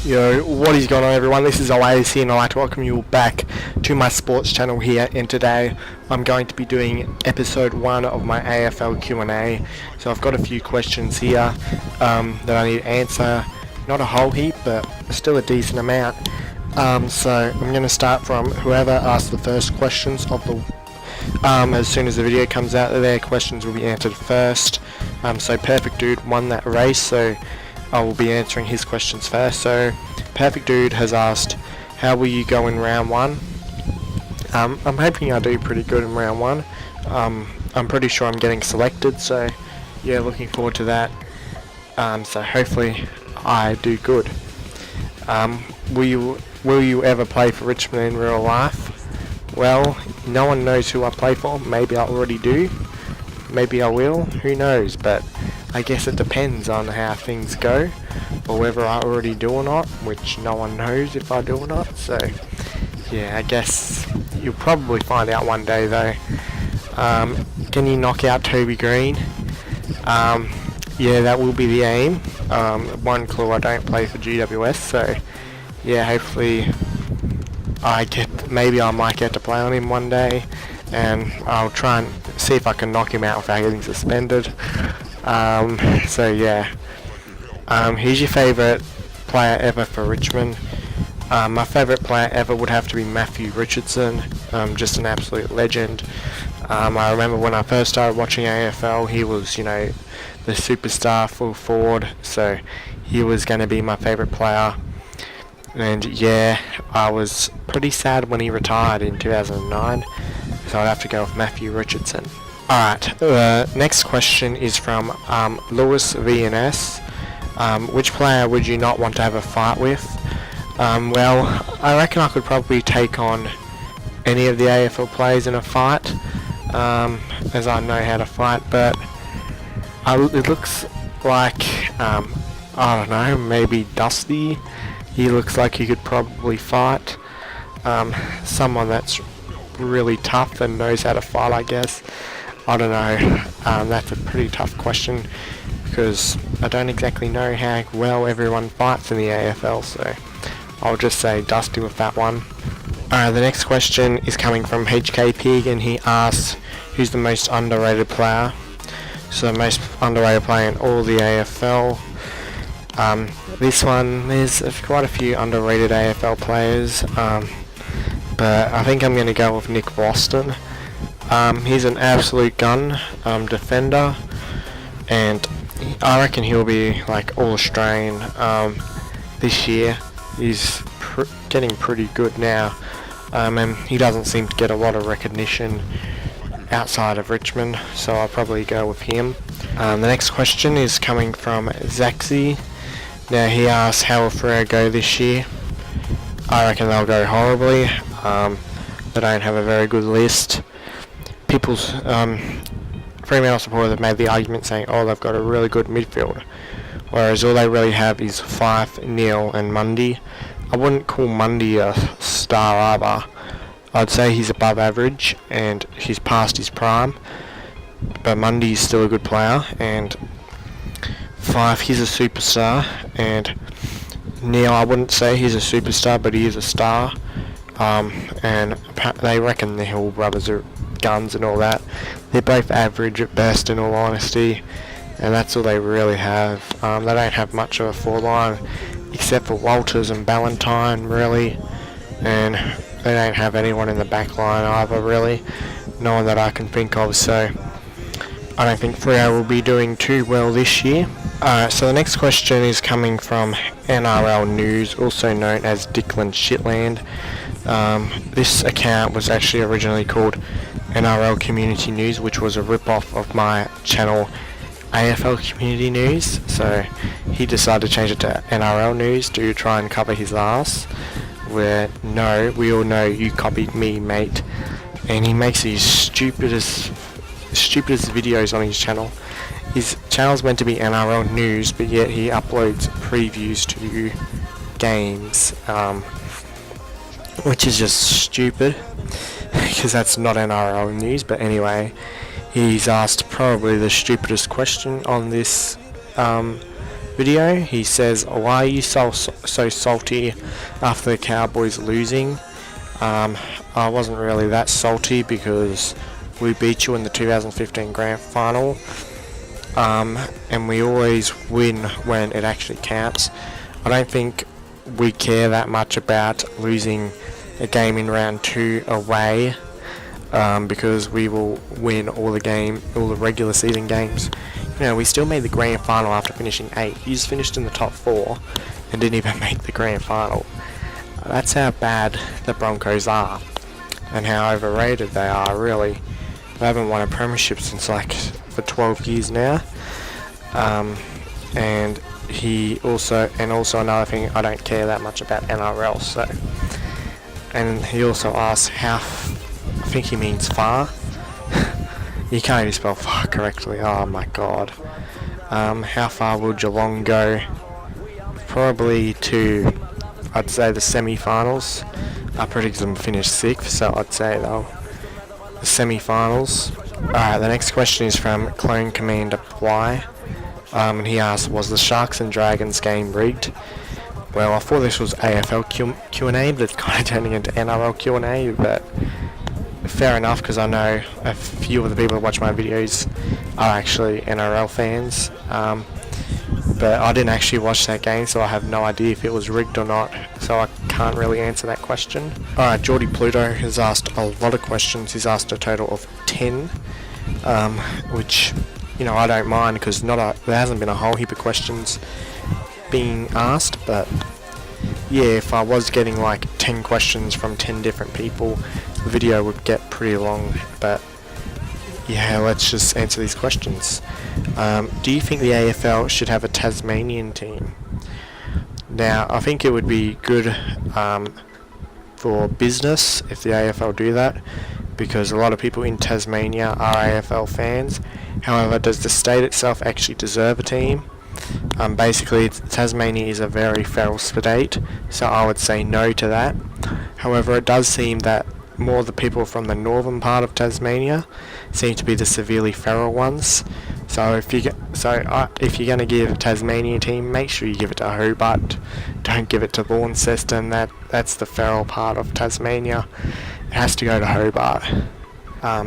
Yo, what is going on everyone? This is Oais here and I'd like to welcome you all back to my sports channel here, and today I'm going to be doing episode 1 of my AFL Q&A. So I've got a few questions here that I need to answer. Not a whole heap, but still a decent amount. So I'm going to start from whoever asked the first questions of the as soon as the video comes out, their questions will be answered first. So Perfect Dude won that race, so I will be answering his questions first. So Perfect Dude has asked, how will you go in round 1? I'm hoping I do pretty good in round 1. I'm pretty sure I'm getting selected, so yeah, looking forward to that. So hopefully I do good. Will you ever play for Richmond in real life? Well, no one knows who I play for. Maybe I already do. Maybe I will. Who knows? But I guess it depends on how things go, or whether I already do or not, which no one knows if I do or not. So yeah, I guess you'll probably find out one day though. Can you knock out Toby Green? Yeah, that will be the aim. One clue, I don't play for GWS, so yeah, hopefully maybe I might get to play on him one day, and I'll try and see if I can knock him out without getting suspended. So yeah, who's your favourite player ever for Richmond? My favourite player ever would have to be Matthew Richardson, just an absolute legend. I remember when I first started watching AFL, he was, you know, the superstar full forward, so he was going to be my favourite player. And yeah, I was pretty sad when he retired in 2009, so I'd have to go with Matthew Richardson. Alright, next question is from Lewis VNS. Which player would you not want to have a fight with? Well, I reckon I could probably take on any of the AFL players in a fight, as I know how to fight, but it looks like, I don't know, maybe Dusty. He looks like he could probably fight. Someone that's really tough and knows how to fight, I guess. I don't know. That's a pretty tough question because I don't exactly know how well everyone fights in the AFL, so I'll just say Dusty with that one. Alright, the next question is coming from HK Pig, and he asks, who's the most underrated player? So the most underrated player in all the AFL. This one, there's quite a few underrated AFL players, but I think I'm going to go with Nick Boston. He's an absolute gun defender, and I reckon he'll be like All-Australian this year. He's getting pretty good now, and he doesn't seem to get a lot of recognition outside of Richmond, so I'll probably go with him. The next question is coming from Zaxi. Now he asks, how will Freo go this year? I reckon they'll go horribly. They don't have a very good list. Fremantle supporters have made the argument saying, oh, they've got a really good midfield, whereas all they really have is Fife, Neil and Mundy. I wouldn't call Mundy a star either. I'd say he's above average and he's past his prime, but Mundy's still a good player, and Fife, he's a superstar, and Neil, I wouldn't say he's a superstar, but he is a star. And they reckon the Hill brothers are guns and all that. They're both average at best, in all honesty, and that's all they really have. They don't have much of a four-line except for Walters and Ballantyne, really, and they don't have anyone in the back line either, really. No one that I can think of, so I don't think Freo will be doing too well this year. So the next question is coming from NRL News, also known as Dickland Shitland. This account was actually originally called NRL Community News, which was a rip-off of my channel AFL Community News, so he decided to change it to NRL News to try and cover his ass, where, no, we all know you copied me, mate. And he makes these stupidest videos on his channel. His channel's meant to be NRL News, but yet he uploads previews to games, which is just stupid, because that's not NRL News. But anyway, he's asked probably the stupidest question on this video. He says, "Why are you so salty after the Cowboys losing?" I wasn't really that salty because we beat you in the 2015 Grand Final, and we always win when it actually counts. I don't think we care that much about losing a game in round 2 away, because we will win all the regular season games. We still made the Grand Final after finishing 8th. You just finished in the top 4 and didn't even make the Grand Final. That's how bad the Broncos are and how overrated they are, really. They haven't won a premiership since for 12 years now. And also another thing, I don't care that much about NRL, so. And he also asks I think he means far. You can't even spell far correctly. Oh my god. How far will Geelong go? Probably to, I'd say, the semi-finals. I predict them to finish 6th, so I'd say the semi-finals. Alright, the next question is from Clone Commander Y. And he asks, was the Sharks and Dragons game rigged? Well, I thought this was AFL Q&A, but it's kind of turning into NRL Q&A, but fair enough, because I know a few of the people that watch my videos are actually NRL fans, but I didn't actually watch that game, so I have no idea if it was rigged or not, so I can't really answer that question. Alright, Geordie Pluto has asked a lot of questions. He's asked a total of 10, which, I don't mind, because there hasn't been a whole heap of questions being asked, but yeah, if I was getting 10 questions from 10 different people, the video would get pretty long. But yeah, let's just answer these questions. Do you think the AFL should have a Tasmanian team? Now, I think it would be good for business if the AFL do that, because a lot of people in Tasmania are AFL fans. However, does the state itself actually deserve a team? Basically, Tasmania is a very feral state, so I would say no to that. However, it does seem that more of the people from the northern part of Tasmania seem to be the severely feral ones. So if you're going to give a Tasmania team, make sure you give it to Hobart. Don't give it to Launceston. That's the feral part of Tasmania. It has to go to Hobart.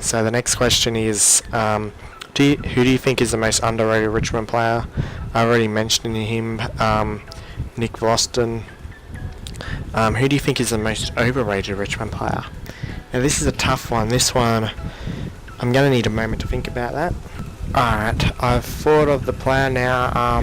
So the next question is, who do you think is the most underrated Richmond player? I already mentioned him, Nick Voston. Who do you think is the most overrated Richmond player? Now this is a tough one. This one, I'm going to need a moment to think about that. Alright, I've thought of the player now.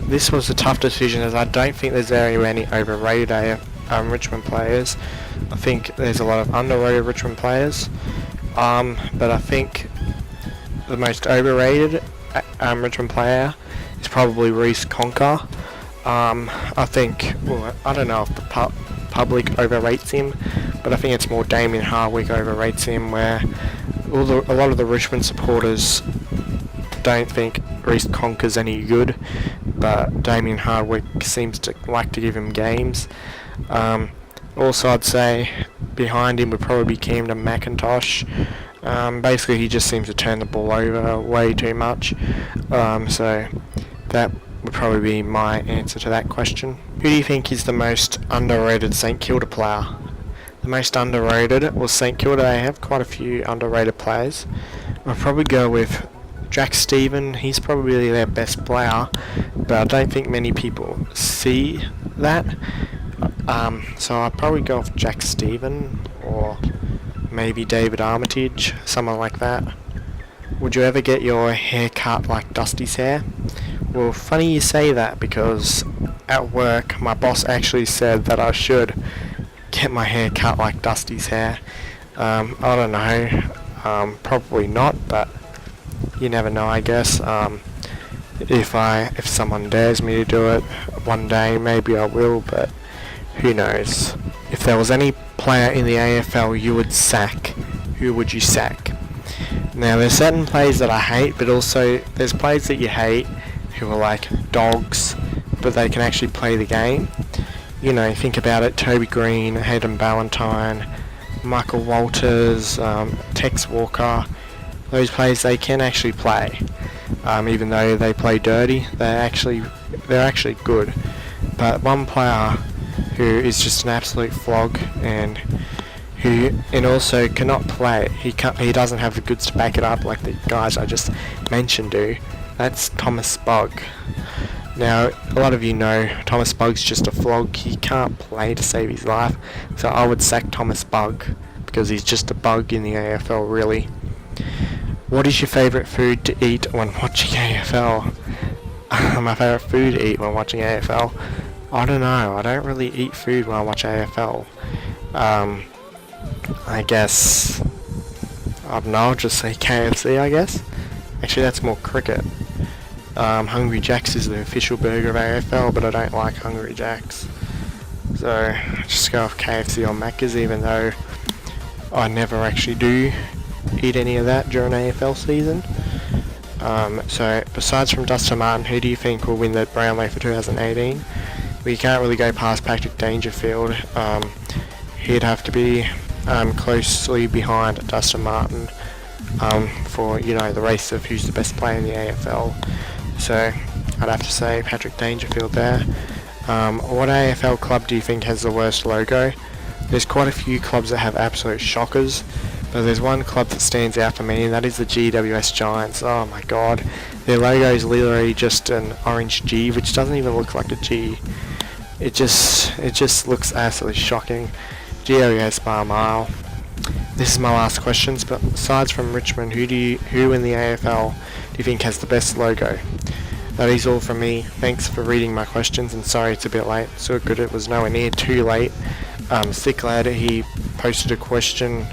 This was a tough decision, as I don't think there's very many overrated Richmond players. I think there's a lot of underrated Richmond players. But I think the most overrated Richmond player is probably Reece Conker. I think, I don't know if the public overrates him, but I think it's more Damien Hardwick overrates him, where a lot of the Richmond supporters don't think Reece Conker's any good, but Damien Hardwick seems to like to give him games. Also, I'd say behind him would probably be Camden McIntosh. Basically, he just seems to turn the ball over way too much. So that would probably be my answer to that question. Who do you think is the most underrated St Kilda player? The most underrated? Well, St Kilda, they have quite a few underrated players. I'll probably go with Jack Stephen. He's probably their best player, but I don't think many people see that. So I'd probably go with Jack Stephen, or maybe David Armitage, someone like that. Would you ever get your hair cut like Dusty's hair? Well, funny you say that, because at work my boss actually said that I should get my hair cut like Dusty's hair. I don't know, probably not, but you never know, I guess. If someone dares me to do it one day, maybe I will, but who knows. If there was any player in the AFL you would sack, who would you sack? Now, there's certain players that I hate, but also there's players that you hate who are like dogs, but they can actually play the game. Think about it: Toby Green, Hayden Ballantyne, Michael Walters, Tex Walker. Those players, they can actually play. Even though they play dirty, they actually they're actually good. But one player who is just an absolute flog and also cannot play. He doesn't have the goods to back it up like the guys I just mentioned do. That's Thomas Bugg. Now, a lot of you know Thomas Bugg's just a flog. He can't play to save his life. So I would sack Thomas Bugg because he's just a bug in the AFL, really. What is your favourite food to eat when watching AFL? My favourite food to eat when watching AFL? I don't know. I don't really eat food when I watch AFL. I guess, I don't know, I'll just say KFC, I guess. Actually, that's more cricket. Hungry Jack's is the official burger of AFL, but I don't like Hungry Jack's. So, I just go with KFC or Macca's, even though I never actually do eat any of that during AFL season. So, besides from Dustin Martin, who do you think will win the Brownlow for 2018? We can't really go past Patrick Dangerfield. He'd have to be closely behind Dustin Martin for, you know, the race of who's the best player in the AFL. So I'd have to say Patrick Dangerfield there. What AFL club do you think has the worst logo? There's quite a few clubs that have absolute shockers, but there's one club that stands out for me, and that is the GWS Giants. Oh my god, their logo is literally just an orange G, which doesn't even look like a G. It just looks absolutely shocking. GWS by a mile. This is my last questions, but besides from Richmond, who in the AFL do you think has the best logo? That is all from me. Thanks for reading my questions, and sorry it's a bit late. So good it was nowhere near too late. Sick lad, he posted a question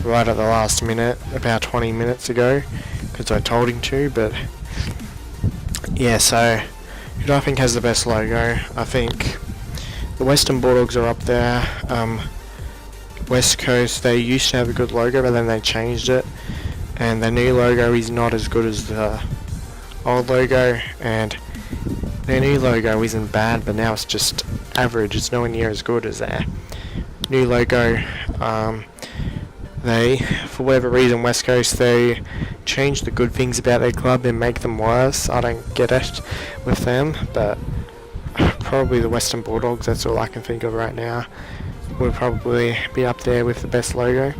right at the last minute, about 20 minutes ago, because I told him to, but yeah, so who do I think has the best logo? I think the Western Bulldogs are up there. West Coast, they used to have a good logo, but then they changed it, and the new logo is not as good as the old logo, and their new logo isn't bad, but now it's just average. It's nowhere near as good as their new logo. They, for whatever reason, West Coast, they change the good things about their club and make them worse. I don't get it with them, but probably the Western Bulldogs, that's all I can think of right now, will probably be up there with the best logo.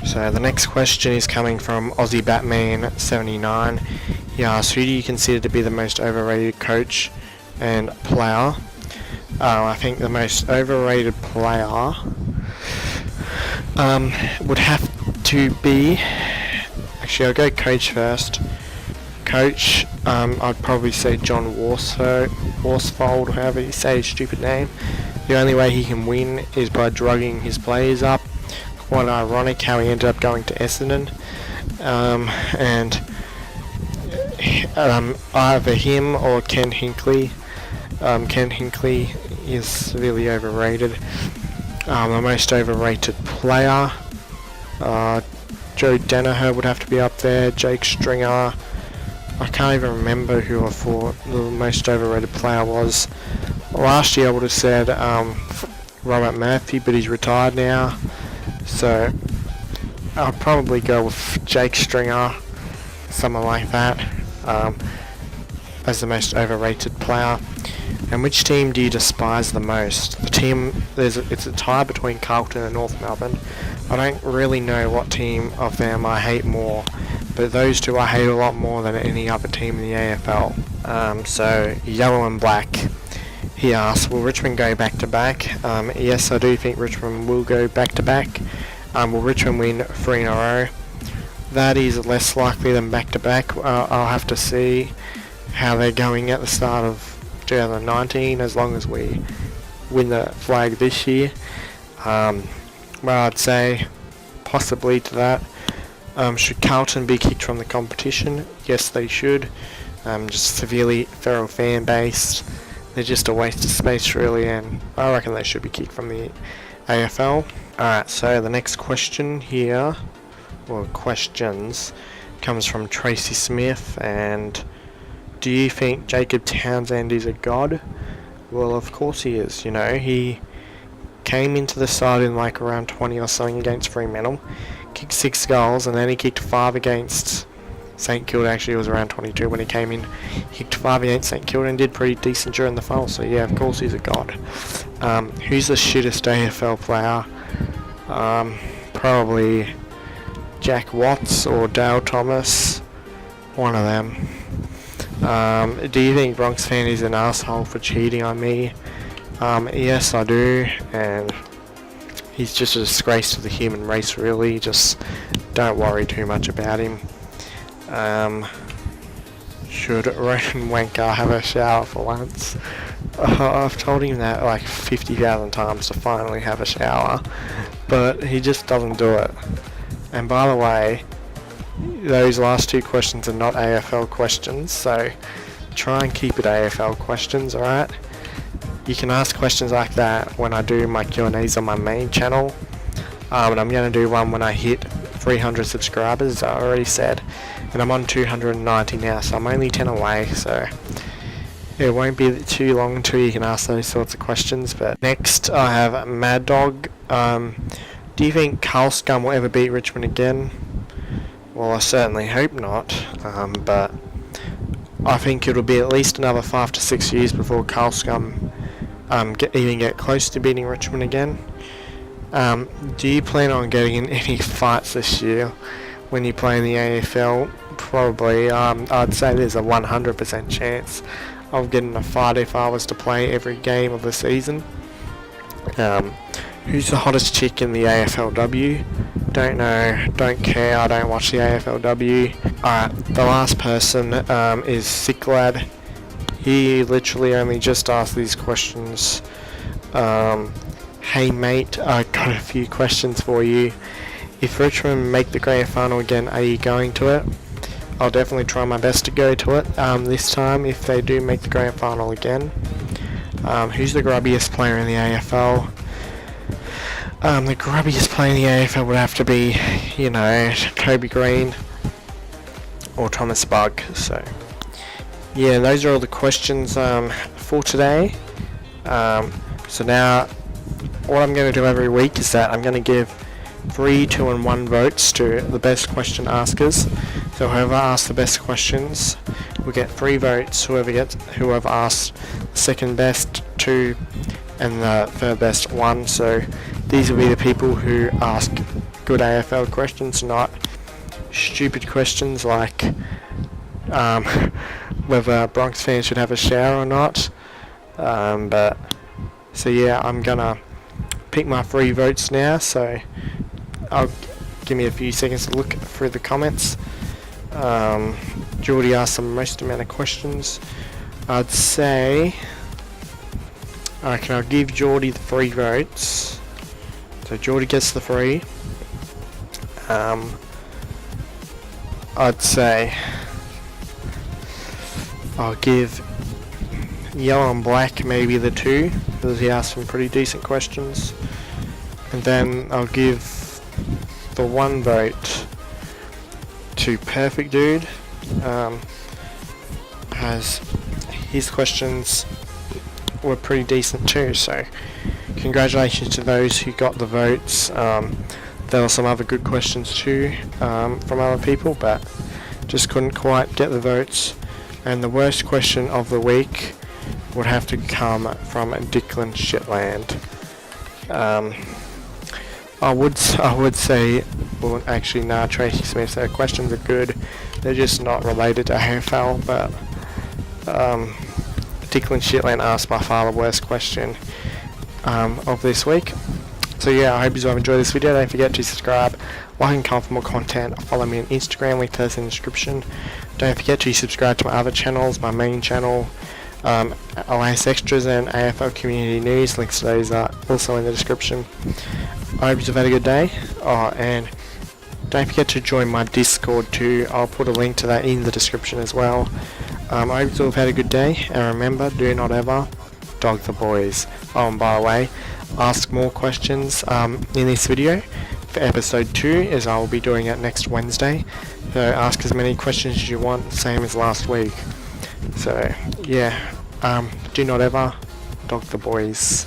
So the next question is coming from Aussie Batman 79. He asks, who do you consider to be the most overrated coach and player? I think the most overrated player would have to be, actually I'll go coach first. Coach, I'd probably say John Worsfold, however you say his stupid name. The only way he can win is by drugging his players up. Quite ironic how he ended up going to Essendon. And either him or Ken Hinkley. Ken Hinkley is severely overrated. The most overrated player, Joe Danaher would have to be up there. Jake Stringer. I can't even remember who I thought the most overrated player was. Last year I would have said Robert Murphy, but he's retired now. So I'll probably go with Jake Stringer, someone like that, as the most overrated player. And which team do you despise the most? The team, it's a tie between Carlton and North Melbourne. I don't really know what team of them I hate more, but those two I hate a lot more than any other team in the AFL. So yellow and black. He asks, will Richmond go back to back? Yes, I do think Richmond will go back to back. Will Richmond win 3 in a row? That is less likely than back to back. I'll have to see how they're going at the start of 2019, as long as we win the flag this year. Well, I'd say possibly to that. Should Carlton be kicked from the competition? Yes, they should. Just severely feral fan base. They're just a waste of space, really, and I reckon they should be kicked from the AFL. Alright, so the next question here, or questions, comes from Tracy Smith, and do you think Jacob Townsend is a god? Well, of course he is. You know, he came into the side in like around 20 or something against Fremantle, kicked 6 goals, and then he kicked 5 against St Kilda. Actually, it was around 22 when he came in. He kicked 5 against St Kilda and did pretty decent during the final. So yeah, of course he's a god. Who's the shittest AFL player? Probably Jack Watts or Dale Thomas. One of them. Do you think Bronx fan is an asshole for cheating on me? Yes, I do, and he's just a disgrace to the human race, really. Just don't worry too much about him. Should Ronan Wanker have a shower for once? I've told him that like 50,000 times to finally have a shower, but he just doesn't do it. And by the way, those last 2 questions are not AFL questions, so try and keep it AFL questions, alright? You can ask questions like that when I do my Q&As on my main channel, and I'm going to do one when I hit 300 subscribers, as I already said, and I'm on 290 now, so I'm only 10 away, so it won't be too long until you can ask those sorts of questions. But next I have Mad Dog. Do you think Carl Scum will ever beat Richmond again? Well, I certainly hope not, but I think it'll be at least another 5 to 6 years before Carl Scum even get close to beating Richmond again. Do you plan on getting in any fights this year when you play in the AFL? Probably. I'd say there's a 100% chance of getting a fight if I was to play every game of the season. Who's the hottest chick in the AFLW? Don't know, don't care, I don't watch the AFLW. Alright, the last person is Sick Lad. He literally only just asked these questions. Hey mate, I got a few questions for you. If Richmond make the grand final again, are you going to it? I'll definitely try my best to go to it this time if they do make the grand final again. Who's the grubbiest player in the AFL? The grubbiest player in the AFL would have to be, you know, Toby Green or Thomas Bug. So yeah, those are all the questions for today. So now what I'm going to do every week is that I'm going to give 3, 2 and 1 votes to the best question askers. So whoever asks the best questions will get 3 votes. Whoever asks the second best 2 and the third best 1. So these will be the people who ask good AFL questions, not stupid questions like whether Bronx fans should have a shower or not. So yeah, I'm gonna pick my 3 votes now, so I'll give me a few seconds to look through the comments. Geordie asked the most amount of questions. I'd say I reckon I'll give Geordie the 3 votes. So Geordie gets the 3. I'd say I'll give Yellow and Black maybe the 2, because he asked some pretty decent questions. And then I'll give the 1 vote to Perfect Dude, as his questions were pretty decent too, so congratulations to those who got the votes. There were some other good questions too from other people, but just couldn't quite get the votes. And the worst question of the week would have to come from Declan Shitland. I would say, well actually nah, Tracy Smith's questions are good, they're just not related to AFL, but Declan Shitland asked by far the worst question of this week. So yeah, I hope you all enjoyed this video. Don't forget to subscribe, like and comment for more content. Follow me on Instagram, link to this in the description. Don't forget to subscribe to my other channels, my main channel, Oais Extras and AFL Community News. Links to those are also in the description. I hope you've had a good day. Oh, and don't forget to join my Discord too. I'll put a link to that in the description as well. I hope you all have had a good day, and remember, do not ever dog the boys. Oh, and by the way, ask more questions in this video for episode 2, as I will be doing it next Wednesday. So ask as many questions as you want, same as last week. So yeah, do not ever dog the boys.